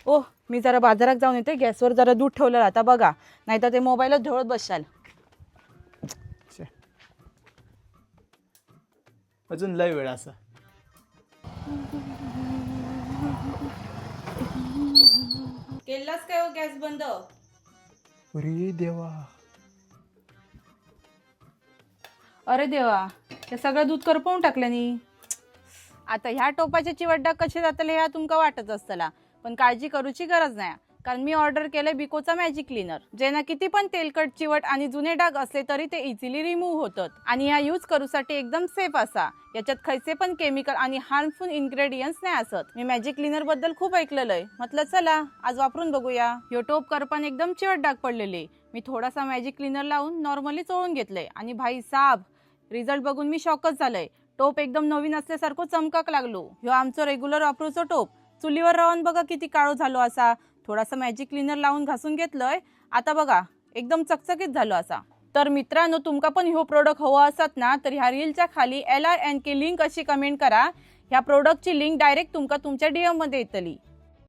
ओ मी जरा बाजारात जाऊन येते, गॅसवर जरा दूध ठेवलं आता बघा, नाहीतर ते मोबाईलच ढवळत बसशाल. छे. अजून लय वेळ असा. केलास काय हो गॅस बंद? अरे देवा. अरे देवा, ते सगळं दूध करपवून टाकल्यानी. आता ह्या टोपाच्या चिवड्डा कसे जातले ह्या तुमका वाटत असतला, पण काळजी करूची गरज नाही, कारण मी ऑर्डर केलंय बिकोचा मॅजिक क्लीनर, जेना किती पण तेलकट चिवट आणि जुने डाग असले तरी ते इझिली रिमूव्ह होतात आणि ह्या यूज करूसाठी एकदम सेफ असा. याच्यात खैसे पण केमिकल आणि हार्मफुल इन्ग्रेडियंट्स नाही असत. मी मॅजिक क्लीनर बद्दल खूप ऐकलेलंय, म्हटलं चला आज वापरून बघूया. ह्यो टोप करपान एकदम चिवट डाग पडलेले. मी थोडासा मॅजिक क्लीनर लावून नॉर्मली चोळून घेतलंय आणि भाई साब, रिझल्ट बघून मी शॉकच झालंय. टोप एकदम नवीन असल्यासारखं चमकाक लागलो. ह्यो आमचं रेग्युलर वापरूचो टोप. चुलीवर राहून बघा किती काळो झालो असा. थोडासा मॅजिक क्लीनर लावून घासून घेतलंय, आता बघा एकदम चकचकीत झालो असा. तर मित्रांनो, तुमका पण ह्यो प्रोडक्ट हवा असत ना, तर ह्या रीलच्या खाली LRNK लिंक अशी कमेंट करा. ह्या प्रोडक्टची लिंक डायरेक्ट तुमका तुमच्या DM मध्ये येतली.